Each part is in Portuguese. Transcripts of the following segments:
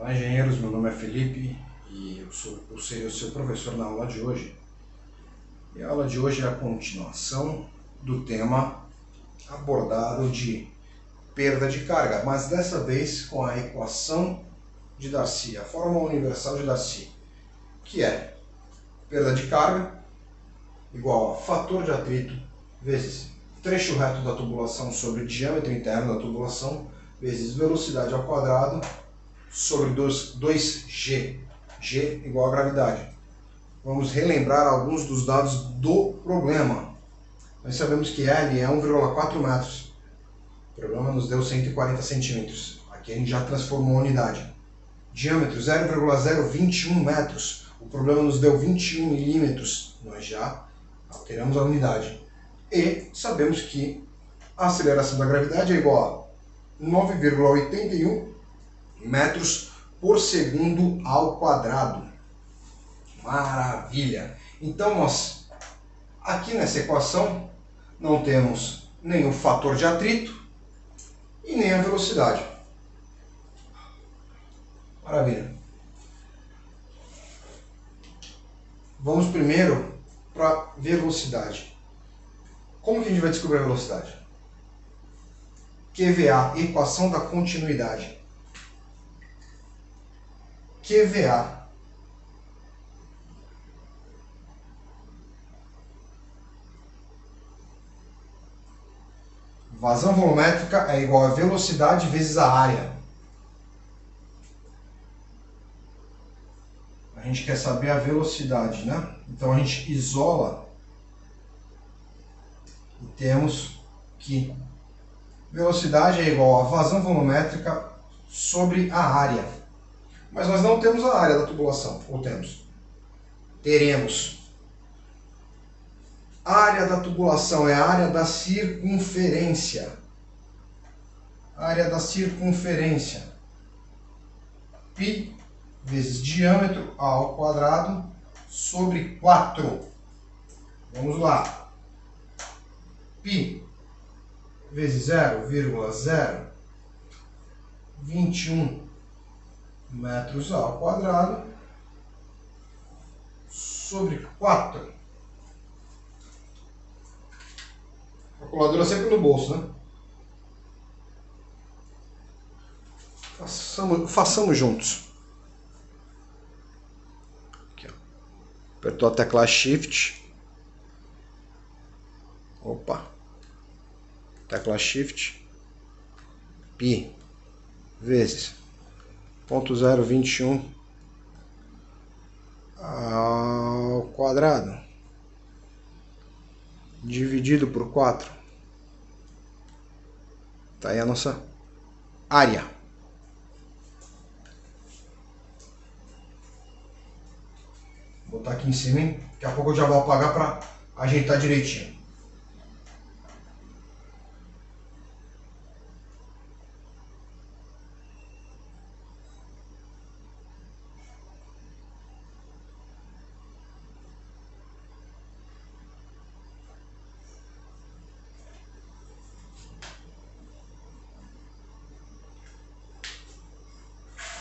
Olá, engenheiros, meu nome é Felipe e eu serei o seu professor na aula de hoje. E a aula de hoje é a continuação do tema abordado de perda de carga, mas dessa vez com a equação de Darcy, a fórmula universal de Darcy, que é perda de carga igual a fator de atrito vezes trecho reto da tubulação sobre diâmetro interno da tubulação vezes velocidade ao quadrado sobre 2G, G igual a gravidade. Vamos relembrar alguns dos dados do problema. Nós sabemos que L é 1,4 metros. O problema nos deu 140 centímetros. Aqui a gente já transformou a unidade. Diâmetro 0,021 metros. O problema nos deu 21 milímetros. Nós já alteramos a unidade. E sabemos que a aceleração da gravidade é igual a 9,81 metros por segundo ao quadrado. Maravilha! Então nós, aqui nessa equação, não temos nem o fator de atrito e nem a velocidade. Maravilha! Vamos primeiro para a velocidade. Como que a gente vai descobrir a velocidade? QVA, equação da continuidade. QVA vazão volumétrica é igual a velocidade vezes a área. A gente quer saber a velocidade, né? Então a gente isola e temos que velocidade é igual a vazão volumétrica sobre a área. Mas nós não temos a área da tubulação, ou temos? Teremos. A área da tubulação é a área da circunferência. Área da circunferência. Π vezes diâmetro ao quadrado sobre 4. Vamos lá. Π vezes 0,021 metros ao quadrado sobre 4. Calculadora sempre no bolso, né? Façamos juntos. Aqui, ó. Apertou a tecla Shift. Opa. Tecla Shift. Π vezes 0,021 ao quadrado dividido por 4. Tá aí a nossa área. Vou botar aqui em cima, hein? Daqui a pouco eu já vou apagar para ajeitar direitinho.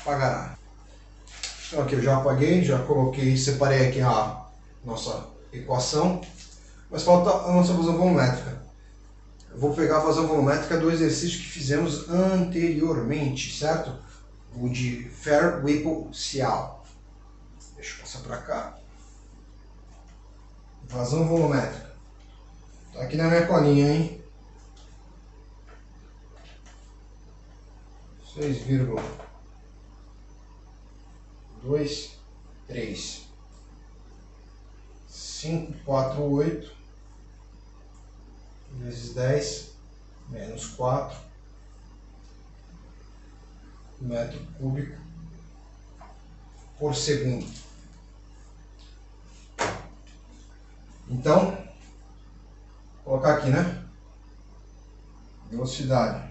Apagará. Então aqui eu já apaguei, já coloquei, separei aqui a nossa equação, mas falta a nossa vazão volumétrica. Eu vou pegar a vazão volumétrica do exercício que fizemos anteriormente, certo? O de Fair-Whipple-Seal. Deixa eu passar para cá. Vazão volumétrica. Tá aqui na minha colinha, hein? 6,23,548 vezes 10 menos 4 metro cúbico por segundo. Então, vou colocar aqui, né? Velocidade.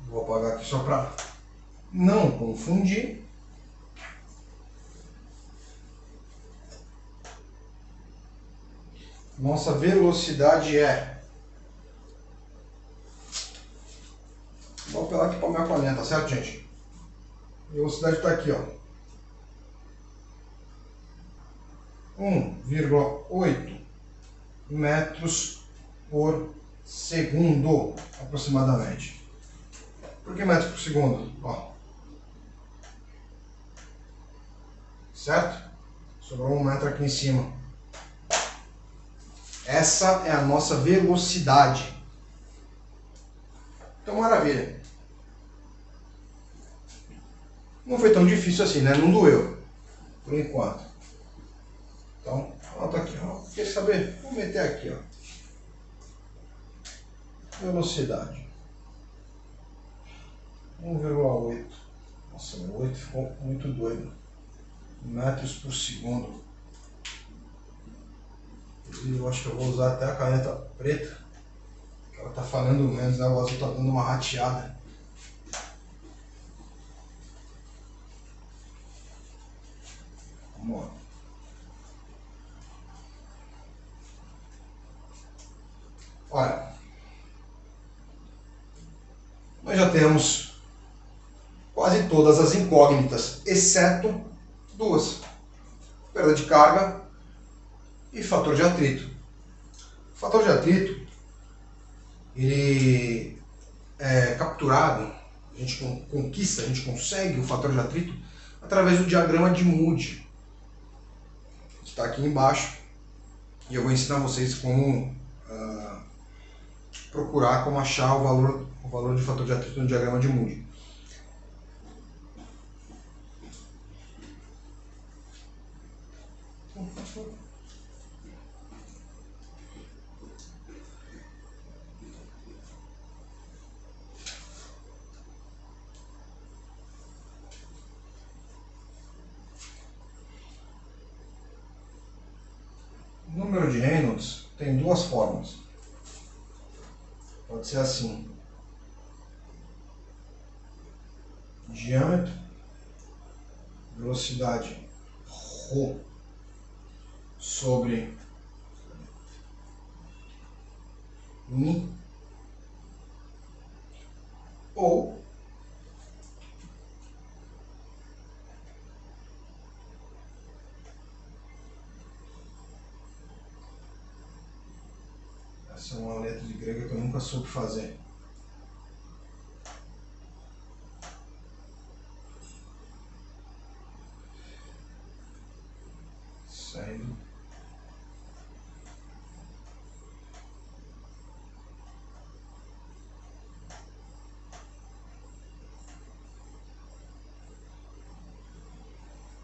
Vou apagar aqui só para não confundir. Nossa velocidade é... Vou apelar aqui para minha colinha, tá certo, gente? A velocidade está aqui, ó. 1,8 metros por segundo, aproximadamente. Por que metros por segundo? Ó. Certo? Sobrou 1 metro aqui em cima. Essa é a nossa velocidade. Então, maravilha. Não foi tão difícil assim, né? Não doeu. Por enquanto. Então, anota aqui, ó. Quer saber? Vou meter aqui, ó. Velocidade. 1,8. Nossa, o 8 ficou muito doido. Metros por segundo. Eu acho que eu vou usar até a caneta preta. Que ela tá falando menos, né? O azul tá dando uma rateada. Vamos lá. Olha, nós já temos quase todas as incógnitas, exceto duas: perda de carga e fator de atrito. O fator de atrito, ele é capturado, a gente conquista, a gente consegue o fator de atrito através do diagrama de Moody, que está aqui embaixo, e eu vou ensinar vocês como procurar, como achar o valor de fator de atrito no diagrama de Moody. O número de Reynolds tem duas formas. Pode ser assim: diâmetro, velocidade ρ sobre μ, ou essa é uma letra de grega que eu nunca soube fazer. Saindo.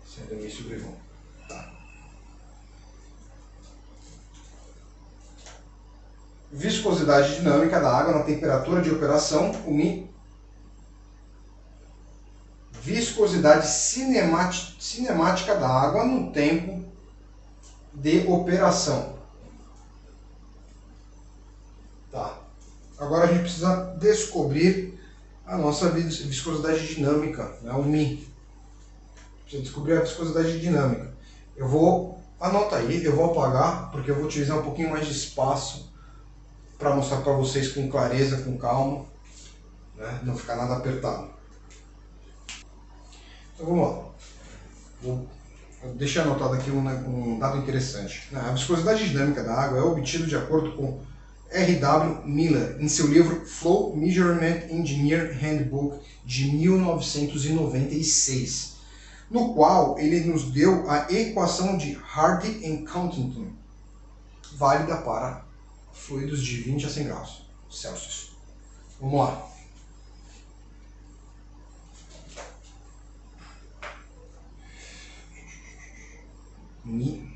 Saindo mi sobre ρ. Tá. Viscosidade dinâmica da água na temperatura de operação, o μ. Viscosidade cinemática da água no tempo de operação. Tá. Agora a gente precisa descobrir a nossa viscosidade dinâmica, né, o μ. Precisa descobrir a viscosidade dinâmica. Eu vou, anota aí, eu vou apagar, porque eu vou utilizar um pouquinho mais de espaço para mostrar para vocês com clareza, com calma, né, não ficar nada apertado. Então vamos lá. Vou deixar anotado aqui um dado interessante. A viscosidade dinâmica da água é obtida de acordo com R.W. Miller em seu livro Flow Measurement Engineer Handbook de 1996, no qual ele nos deu a equação de Hardy e Countington, válida para fluidos de 20 a 100 graus Celsius. Vamos lá. Mi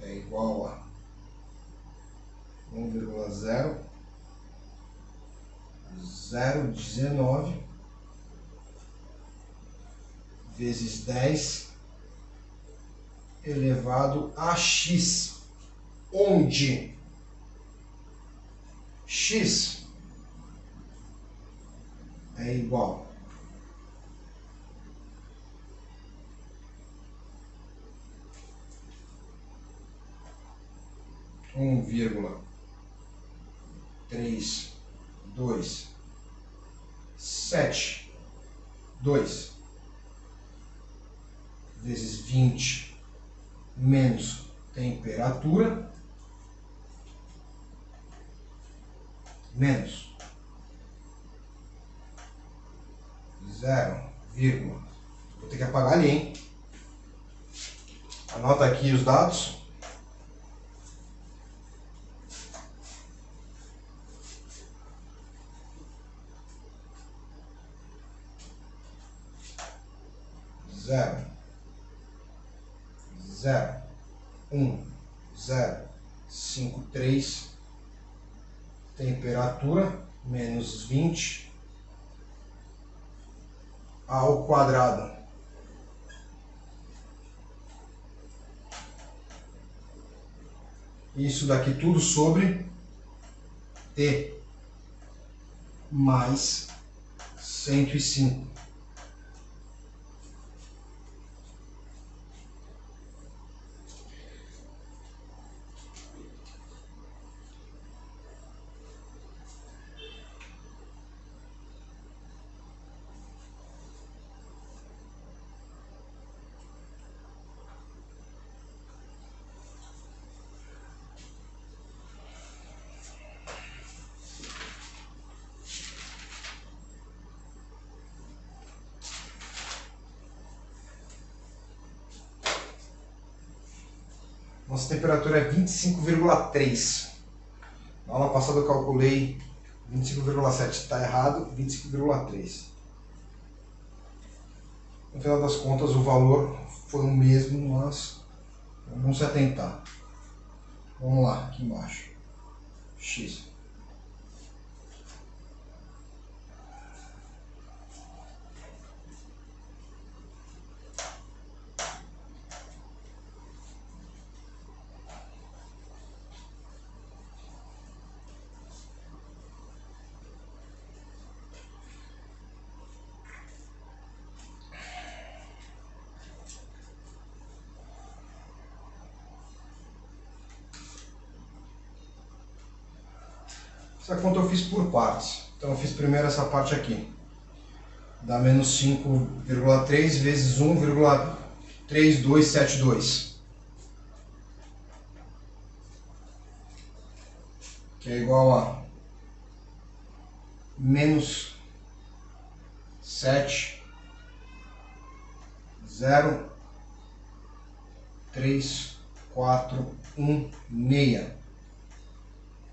é igual a 1,0019 vezes 10 elevado a x, onde x é igual a 1,327 vezes 20 menos temperatura menos 0, vou ter que apagar ali, hein? Anota aqui os dados. Zero, 1,053 temperatura menos 20 ao quadrado. Isso daqui tudo sobre T mais 105. Nossa temperatura é 25,3. Na aula passada eu calculei 25,7. Está errado, 25,3. No final das contas o valor foi o mesmo, mas vamos se atentar. Vamos lá, aqui embaixo. X. Essa conta eu fiz por partes. Então eu fiz primeiro essa parte aqui. Dá menos 5,3 vezes 1,3272. Que é igual a menos 7,03416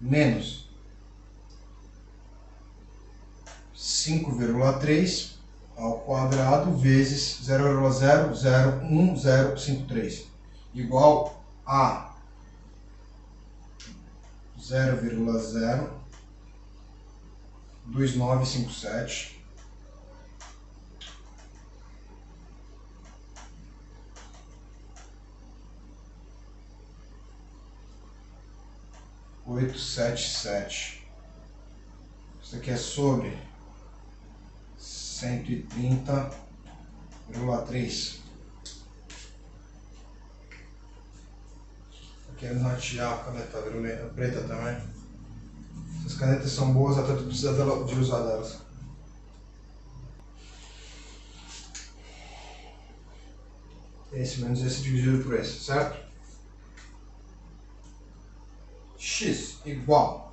menos 5,3 ao quadrado vezes 0,001053 igual a 0,02957 877. Isso aqui é sobre 130,3. Quero ratear a caneta vermelha, preta também. Essas canetas são boas, até tu precisa de usar delas. Esse menos esse dividido por esse, certo? X igual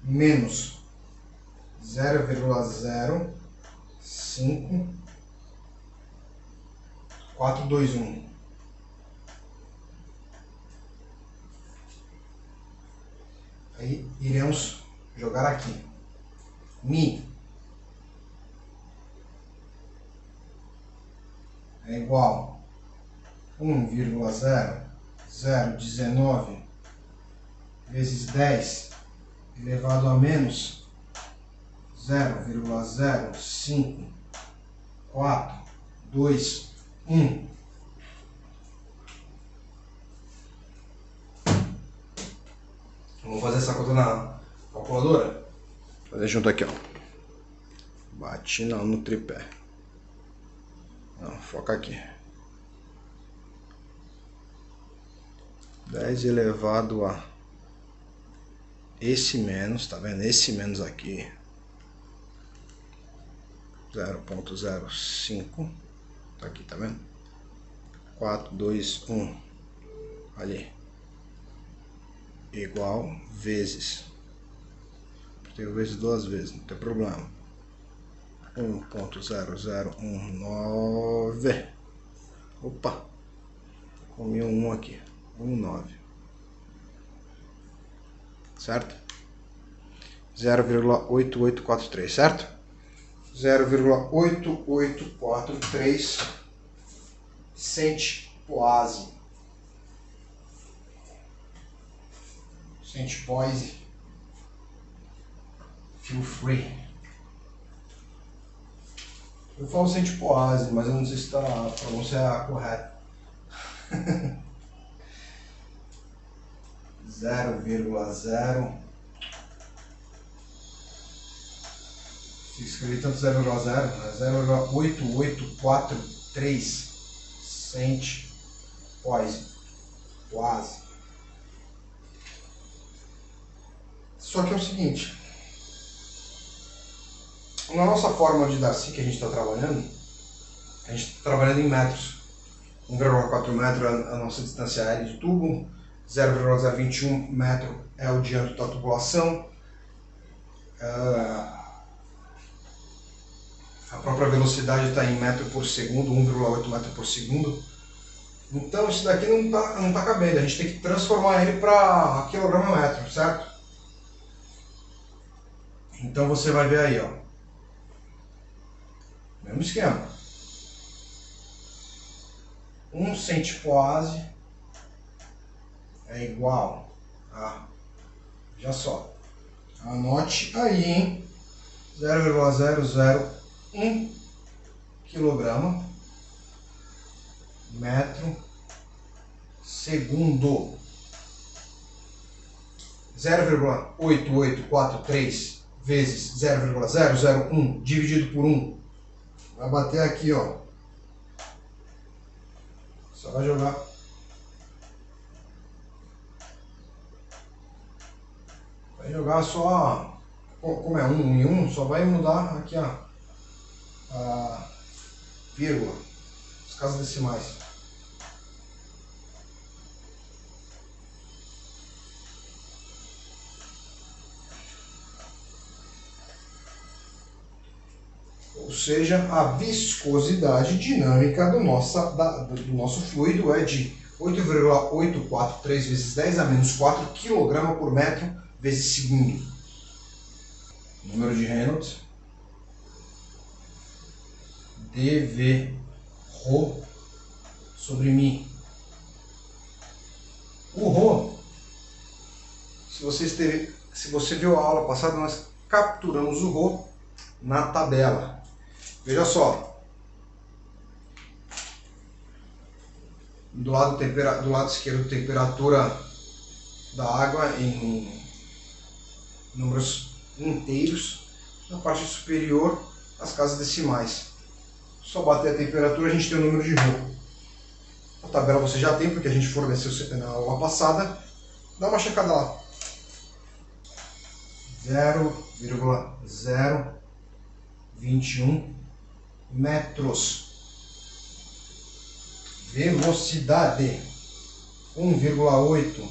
menos 0,05421. Aí iremos jogar aqui. Mi é igual a 1,0019 vezes 10 elevado a menos 0,054221. essa conta na calculadora? Vou fazer junto aqui, ó. Bati no tripé. Não, foca aqui. 10 elevado a esse menos, tá vendo? Esse menos aqui. 0,05. Tá aqui, tá vendo? 4, 2, 1. Ali. Igual vezes. Tenho vezes duas vezes, não tem problema. 1.0019. Opa! Comi um 1 aqui. 1,9. Certo? 0,8843, certo? 0,8843 centipoise. Centipoise. Feel free. Eu falo centipoise, mas eu não sei se a pronúncia é correta. 0,0. Se escrever tanto 0,0, 0,8843 centipoise. Quase. Só que é o seguinte, na nossa forma de Darcy que a gente está trabalhando, a gente está trabalhando em metros. 1,4 metro é a nossa distância aérea de tubo, 0,021 metro é o diâmetro da tubulação, a própria velocidade está em metro por segundo, 1,8 metro por segundo. Então isso daqui não tá cabendo, a gente tem que transformar ele para quilograma metro, certo? Então você vai ver aí, ó, mesmo esquema. 1 centipoise é igual a, já só, anote aí, hein, 0,001 quilograma metro segundo. 0,8843 vezes 0,001 dividido por 1 vai bater aqui, ó. Só vai jogar. Vai jogar só, como é 1 e 1, só vai mudar aqui a vírgula, as casas decimais. Ou seja, a viscosidade dinâmica do nosso fluido é de 8,843 vezes 10 a menos 4 kg por metro vezes segundo. Número de Reynolds. dV ρ sobre μ. O ρ, se você viu a aula passada, nós capturamos o ρ na tabela. Veja só, do lado esquerdo, temperatura da água em números inteiros, na parte superior as casas decimais. Só bater a temperatura a gente tem o número de ρ. A tabela você já tem, porque a gente forneceu na aula passada. Dá uma checada lá. 0,021 metros. Velocidade 1,8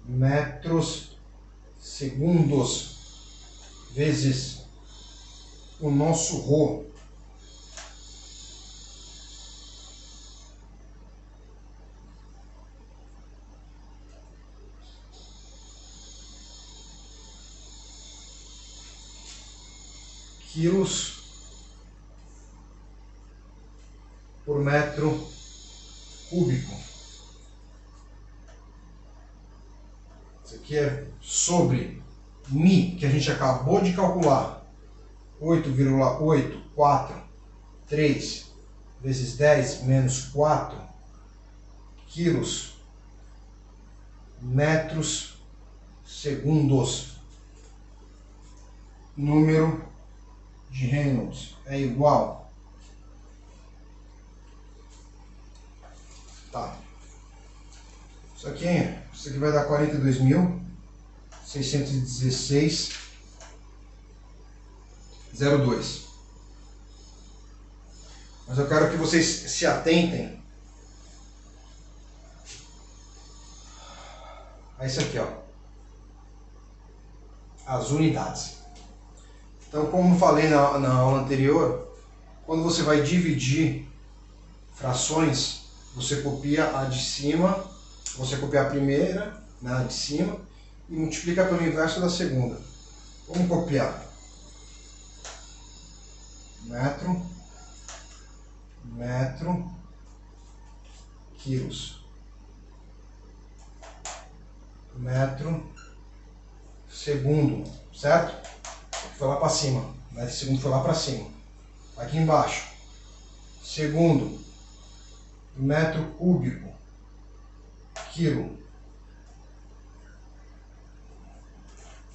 metros segundos vezes o nosso ρ. Quilos por metro cúbico. Isso aqui é sobre μ, que a gente acabou de calcular. 8,843 vezes 10 menos 4 quilos metros segundos. Número de Reynolds é igual. Tá. Isso aqui vai dar 42.616,02. Mas eu quero que vocês se atentem a isso aqui, ó. As unidades. Então, como falei na aula anterior, quando você vai dividir frações, você copia a de cima, você copia a primeira, né, de cima, e multiplica pelo inverso da segunda. Vamos copiar. Metro, quilos. Metro, segundo, certo? Foi lá para cima, metro segundo foi lá para cima. Aqui embaixo, segundo, metro cúbico, quilo.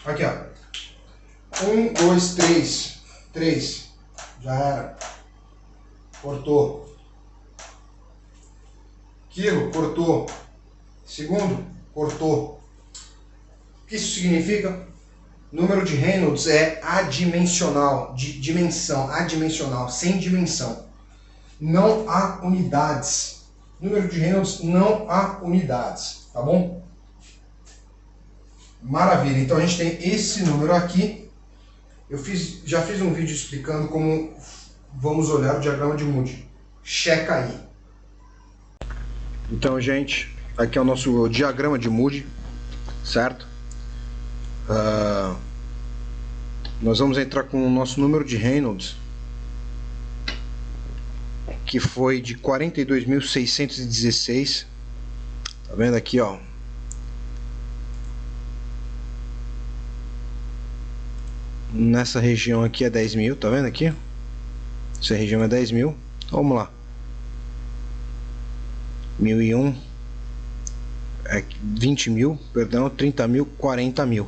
Aqui, ó. 1, 2, 3. 3. Já era. Cortou. Quilo, cortou. Segundo, cortou. O que isso significa? Número de Reynolds é adimensional, de dimensão, adimensional, sem dimensão. Não há unidades. Número de Reynolds não há unidades, tá bom? Maravilha, então a gente tem esse número aqui. Eu já fiz um vídeo explicando como vamos olhar o diagrama de Moody. Checa aí. Então, gente, aqui é o nosso diagrama de Moody, certo? Nós vamos entrar com o nosso número de Reynolds, que foi de 42.616. Tá vendo aqui, ó? Nessa região aqui é 10.000, tá vendo aqui? Essa região é 10.000. Então, vamos lá. 1.001 é 20.000, perdão, 30.000, 40.000.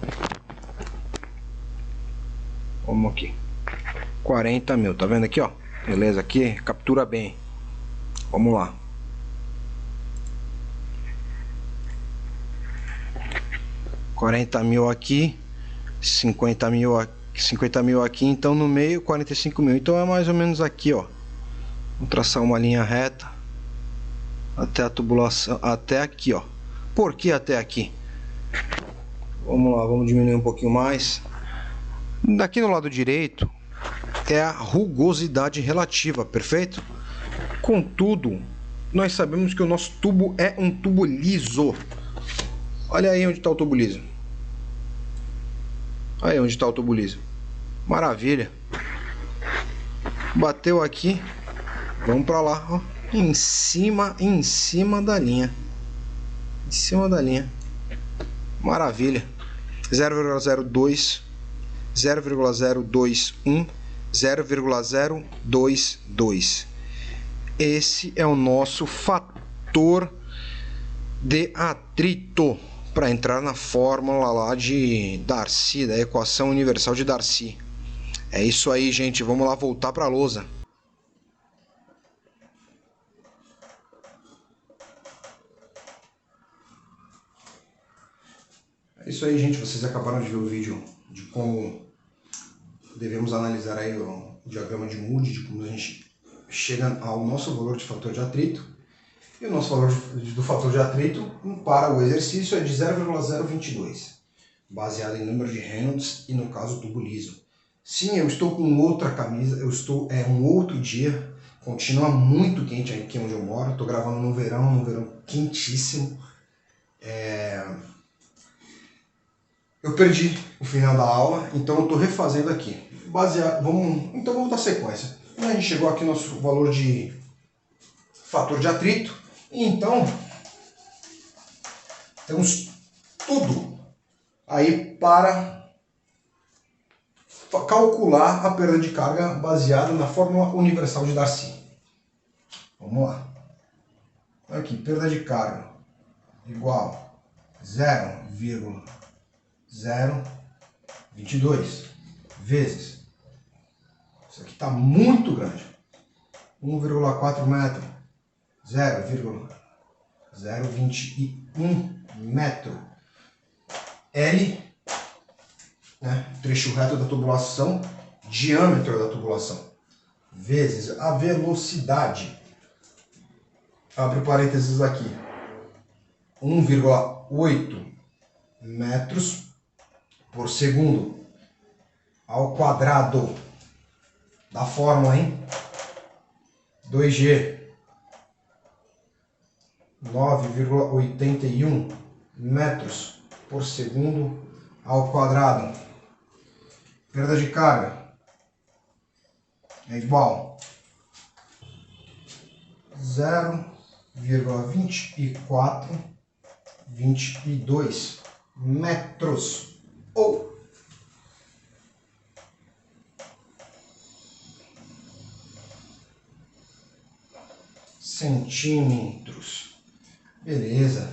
Vamos aqui. 40.000, tá vendo aqui, ó? Beleza, aqui captura bem. Vamos lá. $40.000 aqui, 50.000 aqui, então no meio 45.000. Então é mais ou menos aqui, ó. Vamos traçar uma linha reta até a tubulação, até aqui, ó. Por que até aqui? Vamos lá, vamos diminuir um pouquinho mais. Daqui no lado direito é a rugosidade relativa, perfeito? Contudo, nós sabemos que o nosso tubo é um tubo liso. Olha aí onde está o tubo liso. Aí onde está o tubo liso. Maravilha. Bateu aqui. Vamos para lá, ó. Em cima da linha. Em cima da linha. Maravilha. 0,02, 0,021, 0,022. Esse é o nosso fator de atrito para entrar na fórmula lá de Darcy, da equação universal de Darcy. É isso aí, gente. Vamos lá voltar para a lousa. É isso aí, gente. Vocês acabaram de ver o vídeo de como devemos analisar aí o diagrama de Moody, de como a gente chega ao nosso valor de fator de atrito. E o nosso valor do fator de atrito para o exercício é de 0,022, baseado em número de Reynolds e, no caso, tubo liso. Sim, eu estou com outra camisa, é um outro dia, continua muito quente aqui onde eu moro, estou gravando no verão quentíssimo. Eu perdi o final da aula, então eu estou refazendo aqui. Então vamos dar sequência. A gente chegou aqui no nosso valor de fator de atrito, e então temos tudo aí para calcular a perda de carga baseada na fórmula universal de Darcy. Vamos lá. Aqui, perda de carga igual 0,022 0,22 vezes. Isso aqui está muito grande. 1,4 metro. 0,021 metro. L, né, trecho reto da tubulação, diâmetro da tubulação, vezes a velocidade. Abre parênteses aqui. 1,8 metros por segundo ao quadrado da fórmula, hein? 2G 9,81 metros por segundo ao quadrado. Perda de carga é igual a 0,2422 metros ou centímetros. Beleza. A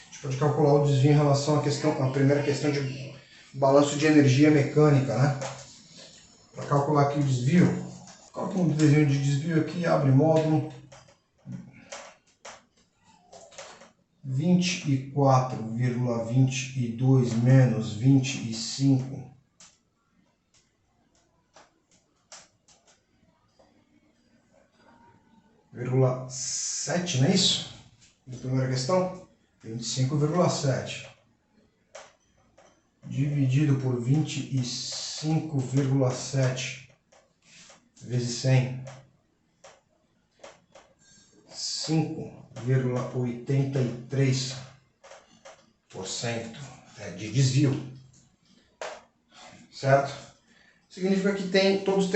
gente pode calcular o desvio em relação à primeira questão de balanço de energia mecânica, né? Para calcular aqui o desvio, coloca um desenho de desvio aqui, abre módulo 24,22 menos 25,7, não é isso? Na primeira questão, 25,7 dividido por 25,7 vezes 100, 5,83% de desvio, certo? Significa que todos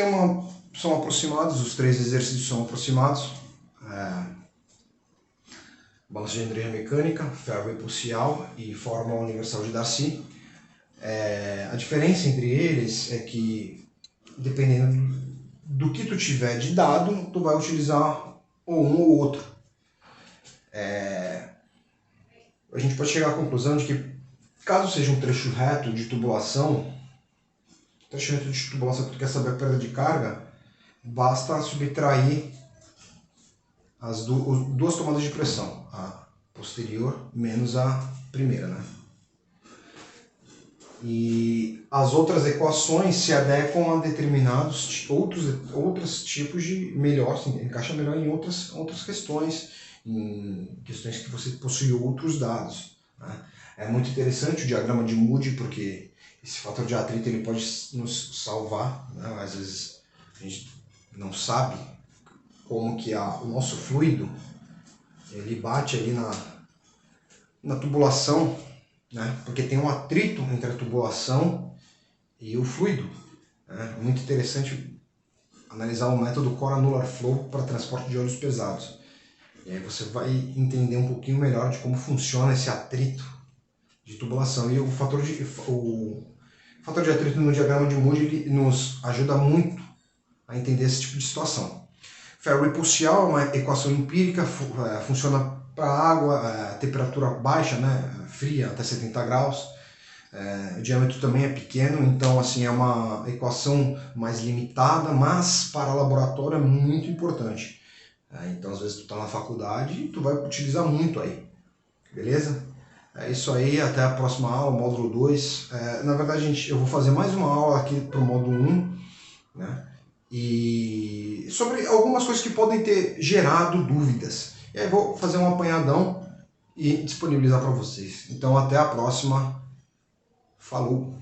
são aproximados, os três exercícios são aproximados. Balanço de energia mecânica, ferro epoxial e fórmula universal de Darcy. A diferença entre eles é que, dependendo do que tu tiver de dado, tu vai utilizar ou um ou outro. A gente pode chegar à conclusão de que, caso seja um trecho reto de tubulação, que tu quer saber a perda de carga, basta subtrair as duas tomadas de pressão, a posterior menos a primeira, né? E as outras equações se adequam a determinados outros tipos de encaixa melhor em outras questões, em questões que você possui outros dados, né? É muito interessante o diagrama de Moody, porque esse fator de atrito ele pode nos salvar, né? Às vezes a gente não sabe como que o nosso fluido ele bate ali na tubulação, né? Porque tem um atrito entre a tubulação e o fluido. É muito interessante analisar o método Core Annular Flow para transporte de óleos pesados. E aí você vai entender um pouquinho melhor de como funciona esse atrito de tubulação. E o fator de atrito no diagrama de Moody ele nos ajuda muito a entender esse tipo de situação. Ferro epoxial é uma equação empírica, funciona para água, temperatura baixa, né, fria, até 70 graus. O diâmetro também é pequeno, então assim, é uma equação mais limitada, mas para laboratório é muito importante. Então às vezes tu está na faculdade e tu vai utilizar muito aí, beleza? É isso aí, até a próxima aula, módulo 2. Na verdade, gente, eu vou fazer mais uma aula aqui para o módulo 1, né? E sobre algumas coisas que podem ter gerado dúvidas. E aí vou fazer um apanhadão e disponibilizar para vocês. Então até a próxima. Falou!